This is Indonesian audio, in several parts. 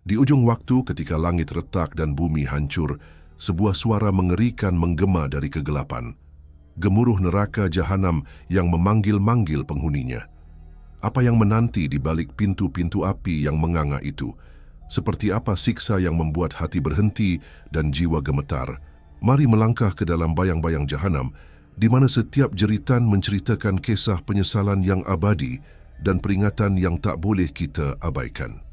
Di ujung waktu ketika langit retak dan bumi hancur, sebuah suara mengerikan menggema dari kegelapan. Gemuruh neraka jahanam yang memanggil-manggil penghuninya. Apa yang menanti di balik pintu-pintu api yang menganga itu? Seperti apa siksa yang membuat hati berhenti dan jiwa gemetar? Mari melangkah ke dalam bayang-bayang jahanam, di mana setiap jeritan menceritakan kisah penyesalan yang abadi dan peringatan yang tak boleh kita abaikan.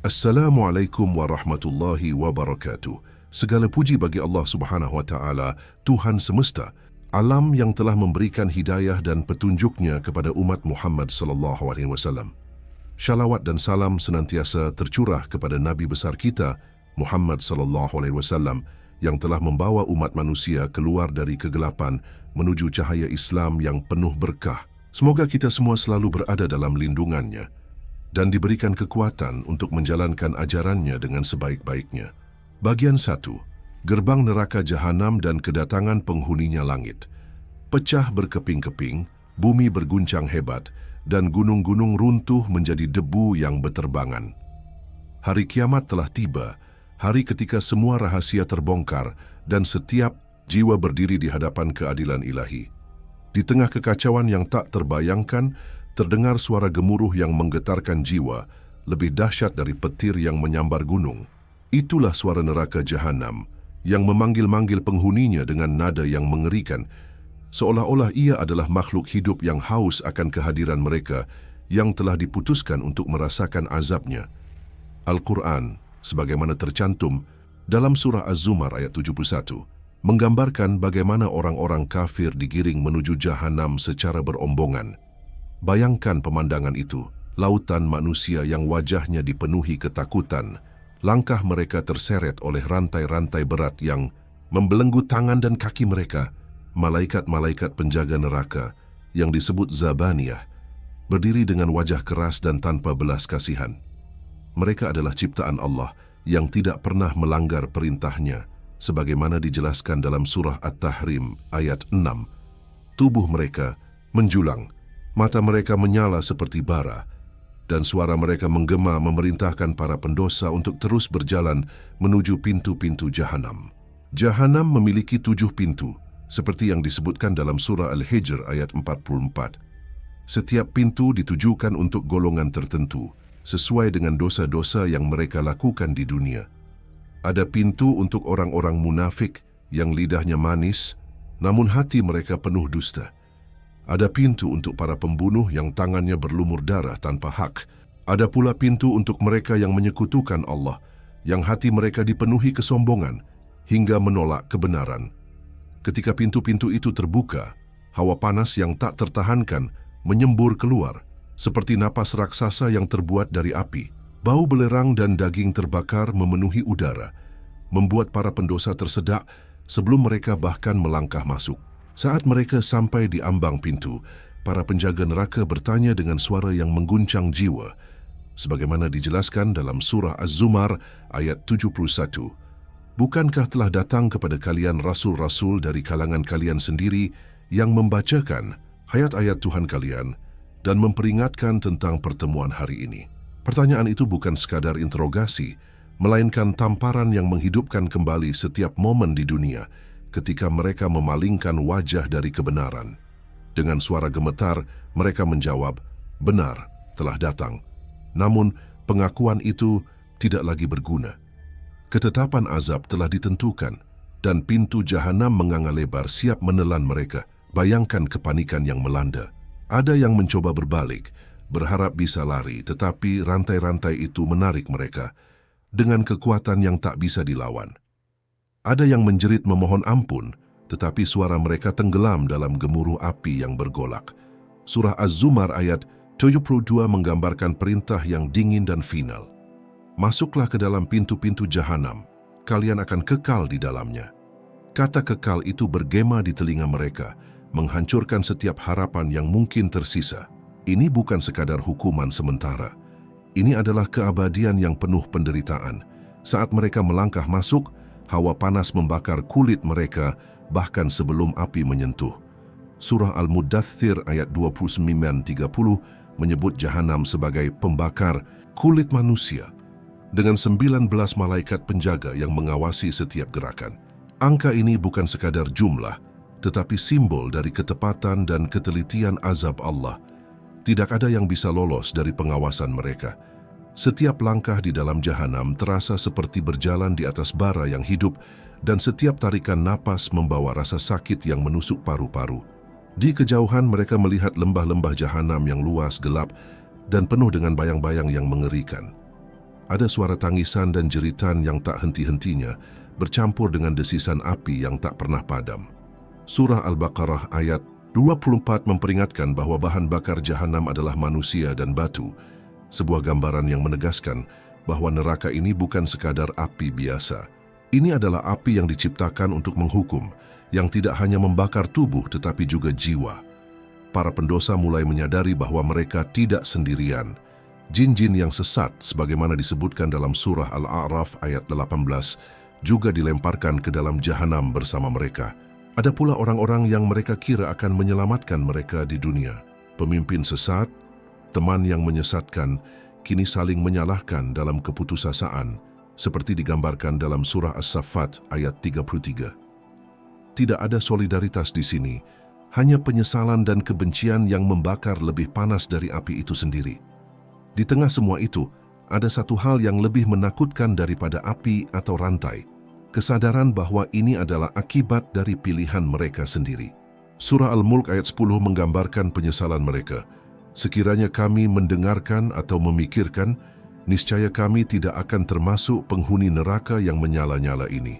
Assalamualaikum warahmatullahi wabarakatuh. Segala puji bagi Allah Subhanahu wa taala, Tuhan semesta, alam yang telah memberikan hidayah dan petunjuknya kepada umat Muhammad sallallahu alaihi wasallam. Syalawat dan salam senantiasa tercurah kepada nabi besar kita, Muhammad sallallahu alaihi wasallam, yang telah membawa umat manusia keluar dari kegelapan menuju cahaya Islam yang penuh berkah. Semoga kita semua selalu berada dalam lindungannya dan diberikan kekuatan untuk menjalankan ajarannya dengan sebaik-baiknya. Bagian 1. Gerbang neraka jahanam dan kedatangan penghuninya langit. Pecah berkeping-keping, bumi berguncang hebat, dan gunung-gunung runtuh menjadi debu yang beterbangan. Hari kiamat telah tiba, hari ketika semua rahasia terbongkar dan setiap jiwa berdiri di hadapan keadilan ilahi. Di tengah kekacauan yang tak terbayangkan, terdengar suara gemuruh yang menggetarkan jiwa, lebih dahsyat dari petir yang menyambar gunung. Itulah suara neraka jahanam yang memanggil-manggil penghuninya dengan nada yang mengerikan, seolah-olah ia adalah makhluk hidup yang haus akan kehadiran mereka yang telah diputuskan untuk merasakan azabnya. Al-Quran, sebagaimana tercantum dalam surah Az-Zumar ayat 71, menggambarkan bagaimana orang-orang kafir digiring menuju jahanam secara berombongan. Bayangkan pemandangan itu, lautan manusia yang wajahnya dipenuhi ketakutan, langkah mereka terseret oleh rantai-rantai berat yang membelenggu tangan dan kaki mereka. Malaikat-malaikat penjaga neraka yang disebut Zabaniyah berdiri dengan wajah keras dan tanpa belas kasihan. Mereka adalah ciptaan Allah yang tidak pernah melanggar perintahnya, sebagaimana dijelaskan dalam surah At-Tahrim ayat 6. Tubuh mereka menjulang, mata mereka menyala seperti bara, dan suara mereka menggema memerintahkan para pendosa untuk terus berjalan menuju pintu-pintu jahanam. Jahanam memiliki 7 pintu, seperti yang disebutkan dalam surah Al-Hijr ayat 44. Setiap pintu ditujukan untuk golongan tertentu, sesuai dengan dosa-dosa yang mereka lakukan di dunia. Ada pintu untuk orang-orang munafik yang lidahnya manis, namun hati mereka penuh dusta. Ada pintu untuk para pembunuh yang tangannya berlumur darah tanpa hak. Ada pula pintu untuk mereka yang menyekutukan Allah, yang hati mereka dipenuhi kesombongan hingga menolak kebenaran. Ketika pintu-pintu itu terbuka, hawa panas yang tak tertahankan menyembur keluar, seperti napas raksasa yang terbuat dari api. Bau belerang dan daging terbakar memenuhi udara, membuat para pendosa tersedak sebelum mereka bahkan melangkah masuk. Saat mereka sampai di ambang pintu, para penjaga neraka bertanya dengan suara yang mengguncang jiwa, sebagaimana dijelaskan dalam surah Az-Zumar ayat 71. Bukankah telah datang kepada kalian rasul-rasul dari kalangan kalian sendiri yang membacakan ayat-ayat Tuhan kalian dan memperingatkan tentang pertemuan hari ini? Pertanyaan itu bukan sekadar interogasi, melainkan tamparan yang menghidupkan kembali setiap momen di dunia ketika mereka memalingkan wajah dari kebenaran. Dengan suara gemetar, mereka menjawab, "Benar, telah datang." Namun, pengakuan itu tidak lagi berguna. Ketetapan azab telah ditentukan, dan pintu jahanam menganga lebar siap menelan mereka. Bayangkan kepanikan yang melanda. Ada yang mencoba berbalik, berharap bisa lari, tetapi rantai-rantai itu menarik mereka dengan kekuatan yang tak bisa dilawan. Ada yang menjerit memohon ampun, tetapi suara mereka tenggelam dalam gemuruh api yang bergolak. Surah Az-Zumar ayat 72 menggambarkan perintah yang dingin dan final. Masuklah ke dalam pintu-pintu jahanam, kalian akan kekal di dalamnya. Kata kekal itu bergema di telinga mereka, menghancurkan setiap harapan yang mungkin tersisa. Ini bukan sekadar hukuman sementara. Ini adalah keabadian yang penuh penderitaan. Saat mereka melangkah masuk, hawa panas membakar kulit mereka bahkan sebelum api menyentuh. Surah Al-Muddathir ayat 29-30 menyebut jahanam sebagai pembakar kulit manusia. dengan 19 malaikat penjaga yang mengawasi setiap gerakan. Angka ini bukan sekadar jumlah, tetapi simbol dari ketepatan dan ketelitian azab Allah. Tidak ada yang bisa lolos dari pengawasan mereka. Setiap langkah di dalam jahanam terasa seperti berjalan di atas bara yang hidup, dan setiap tarikan napas membawa rasa sakit yang menusuk paru-paru. Di kejauhan mereka melihat lembah-lembah jahanam yang luas, gelap, dan penuh dengan bayang-bayang yang mengerikan. Ada suara tangisan dan jeritan yang tak henti-hentinya, bercampur dengan desisan api yang tak pernah padam. Surah Al-Baqarah ayat 24 memperingatkan bahwa bahan bakar jahanam adalah manusia dan batu, sebuah gambaran yang menegaskan bahwa neraka ini bukan sekadar api biasa. Ini adalah api yang diciptakan untuk menghukum, yang tidak hanya membakar tubuh tetapi juga jiwa. Para pendosa mulai menyadari bahwa mereka tidak sendirian. Jin-jin yang sesat, sebagaimana disebutkan dalam surah Al-A'raf ayat 18, juga dilemparkan ke dalam jahanam bersama mereka. Ada pula orang-orang yang mereka kira akan menyelamatkan mereka di dunia. Pemimpin sesat, teman yang menyesatkan, kini saling menyalahkan dalam keputusasaan, seperti digambarkan dalam surah As-Saffat ayat 33. Tidak ada solidaritas di sini, hanya penyesalan dan kebencian yang membakar lebih panas dari api itu sendiri. Di tengah semua itu, ada satu hal yang lebih menakutkan daripada api atau rantai. Kesadaran bahwa ini adalah akibat dari pilihan mereka sendiri. Surah Al-Mulk ayat 10 menggambarkan penyesalan mereka. Sekiranya kami mendengarkan atau memikirkan, niscaya kami tidak akan termasuk penghuni neraka yang menyala-nyala ini.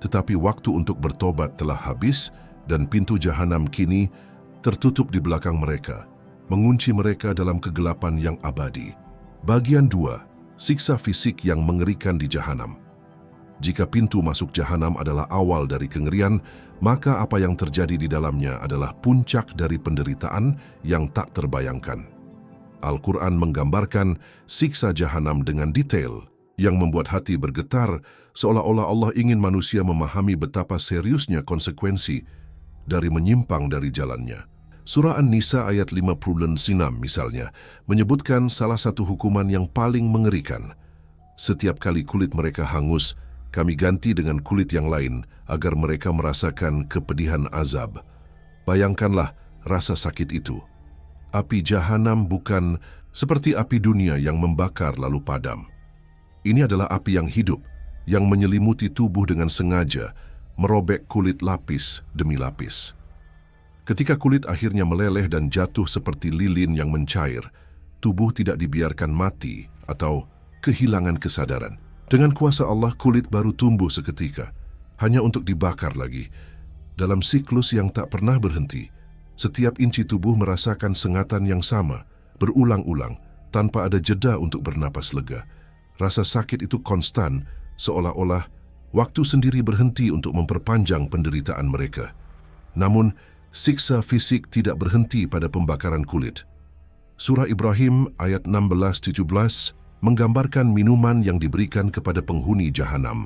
Tetapi waktu untuk bertobat telah habis dan pintu jahanam kini tertutup di belakang mereka, mengunci mereka dalam kegelapan yang abadi. Bagian 2. Siksa fisik yang mengerikan di jahanam. Jika pintu masuk jahanam adalah awal dari kengerian, maka apa yang terjadi di dalamnya adalah puncak dari penderitaan yang tak terbayangkan. Al-Quran menggambarkan siksa jahanam dengan detail, yang membuat hati bergetar, seolah-olah Allah ingin manusia memahami betapa seriusnya konsekuensi dari menyimpang dari jalannya. Surah An-Nisa ayat 56 misalnya, menyebutkan salah satu hukuman yang paling mengerikan. Setiap kali kulit mereka hangus, kami ganti dengan kulit yang lain agar mereka merasakan kepedihan azab. Bayangkanlah rasa sakit itu. Api jahanam bukan seperti api dunia yang membakar lalu padam. Ini adalah api yang hidup, yang menyelimuti tubuh dengan sengaja, merobek kulit lapis demi lapis. Ketika kulit akhirnya meleleh dan jatuh seperti lilin yang mencair, tubuh tidak dibiarkan mati atau kehilangan kesadaran. Dengan kuasa Allah, kulit baru tumbuh seketika, hanya untuk dibakar lagi. Dalam siklus yang tak pernah berhenti, setiap inci tubuh merasakan sengatan yang sama, berulang-ulang, tanpa ada jeda untuk bernapas lega. Rasa sakit itu konstan, seolah-olah waktu sendiri berhenti untuk memperpanjang penderitaan mereka. Namun, siksa fisik tidak berhenti pada pembakaran kulit. Surah Ibrahim ayat 16-17 menggambarkan minuman yang diberikan kepada penghuni jahanam,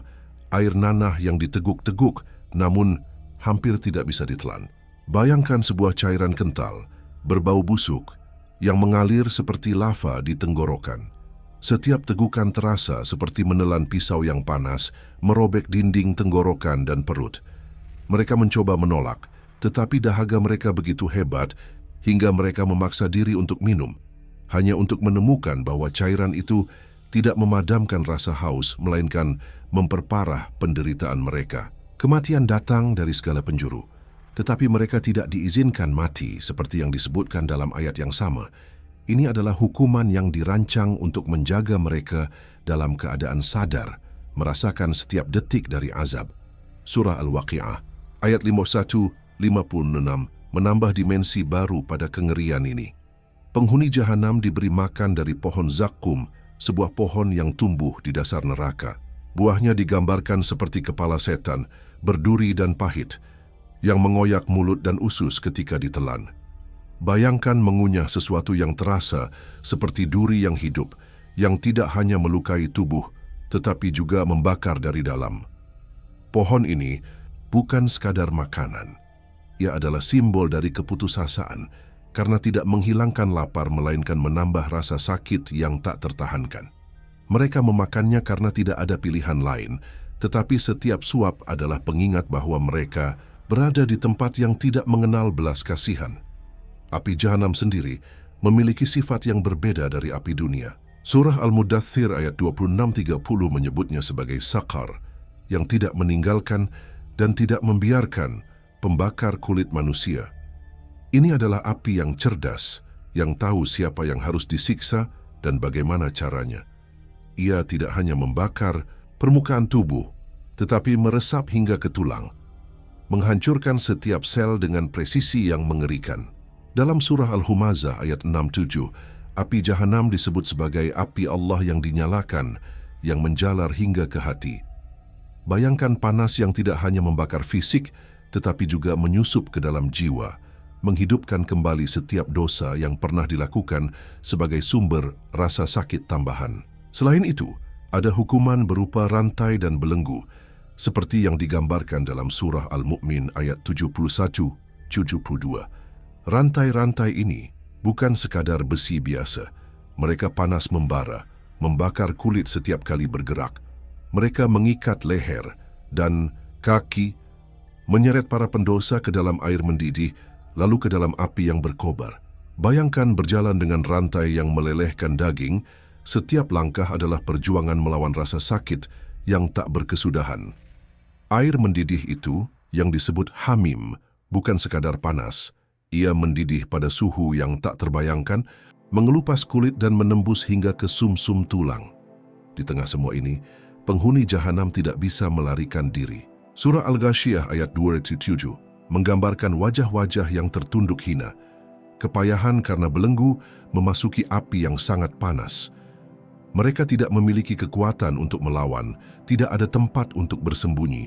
air nanah yang diteguk-teguk namun hampir tidak bisa ditelan. Bayangkan sebuah cairan kental, berbau busuk, yang mengalir seperti lava di tenggorokan. Setiap tegukan terasa seperti menelan pisau yang panas, merobek dinding tenggorokan dan perut. Mereka mencoba menolak, tetapi dahaga mereka begitu hebat hingga mereka memaksa diri untuk minum, hanya untuk menemukan bahwa cairan itu tidak memadamkan rasa haus, melainkan memperparah penderitaan mereka. Kematian datang dari segala penjuru, tetapi mereka tidak diizinkan mati seperti yang disebutkan dalam ayat yang sama. Ini adalah hukuman yang dirancang untuk menjaga mereka dalam keadaan sadar, merasakan setiap detik dari azab. Surah Al-Waqi'ah ayat 51-56 menambah dimensi baru pada kengerian ini. Penghuni jahanam diberi makan dari pohon zakum, sebuah pohon yang tumbuh di dasar neraka. Buahnya digambarkan seperti kepala setan, berduri dan pahit, yang mengoyak mulut dan usus ketika ditelan. Bayangkan mengunyah sesuatu yang terasa seperti duri yang hidup, yang tidak hanya melukai tubuh, tetapi juga membakar dari dalam. Pohon ini bukan sekadar makanan. Ia adalah simbol dari keputusasaan, karena tidak menghilangkan lapar melainkan menambah rasa sakit yang tak tertahankan. Mereka memakannya karena tidak ada pilihan lain, tetapi setiap suap adalah pengingat bahwa mereka berada di tempat yang tidak mengenal belas kasihan. Api Jahanam sendiri memiliki sifat yang berbeda dari api dunia. Surah Al-Mudaththir ayat 26-30 menyebutnya sebagai Saqar, yang tidak meninggalkan dan tidak membiarkan pembakar kulit manusia. Ini adalah api yang cerdas, yang tahu siapa yang harus disiksa dan bagaimana caranya. Ia tidak hanya membakar permukaan tubuh, tetapi meresap hingga ke tulang, menghancurkan setiap sel dengan presisi yang mengerikan. Dalam surah Al-Humazah ayat 6-7, api Jahanam disebut sebagai api Allah yang dinyalakan, yang menjalar hingga ke hati. Bayangkan panas yang tidak hanya membakar fisik, tetapi juga menyusup ke dalam jiwa, menghidupkan kembali setiap dosa yang pernah dilakukan sebagai sumber rasa sakit tambahan. Selain itu, ada hukuman berupa rantai dan belenggu, seperti yang digambarkan dalam surah Al-Mu'min ayat 71-72. Rantai-rantai ini bukan sekadar besi biasa. Mereka panas membara, membakar kulit setiap kali bergerak. Mereka mengikat leher dan kaki, menyeret para pendosa ke dalam air mendidih, lalu ke dalam api yang berkobar. Bayangkan berjalan dengan rantai yang melelehkan daging. Setiap langkah adalah perjuangan melawan rasa sakit yang tak berkesudahan. Air mendidih itu, yang disebut hamim, bukan sekadar panas. Ia mendidih pada suhu yang tak terbayangkan, mengelupas kulit dan menembus hingga ke sumsum tulang. Di tengah semua ini, penghuni Jahanam tidak bisa melarikan diri. Surah Al-Ghasyiyah ayat 2-7 menggambarkan wajah-wajah yang tertunduk hina, kepayahan karena belenggu memasuki api yang sangat panas. Mereka tidak memiliki kekuatan untuk melawan, tidak ada tempat untuk bersembunyi.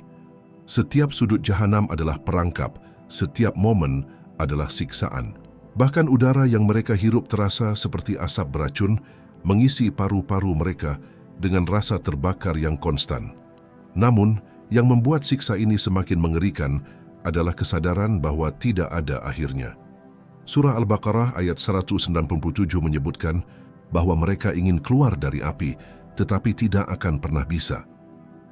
Setiap sudut Jahanam adalah perangkap, setiap momen adalah siksaan. Bahkan udara yang mereka hirup terasa seperti asap beracun, mengisi paru-paru mereka dengan rasa terbakar yang konstan. Namun, yang membuat siksa ini semakin mengerikan adalah kesadaran bahwa tidak ada akhirnya. Surah Al-Baqarah ayat 197 menyebutkan bahwa mereka ingin keluar dari api, tetapi tidak akan pernah bisa.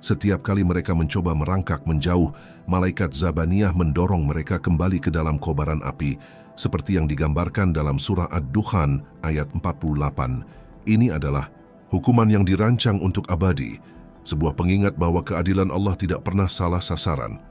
Setiap kali mereka mencoba merangkak menjauh, malaikat Zabaniyah mendorong mereka kembali ke dalam kobaran api, seperti yang digambarkan dalam surah Ad-Dukhan ayat 48. Ini adalah hukuman yang dirancang untuk abadi, sebuah pengingat bahwa keadilan Allah tidak pernah salah sasaran.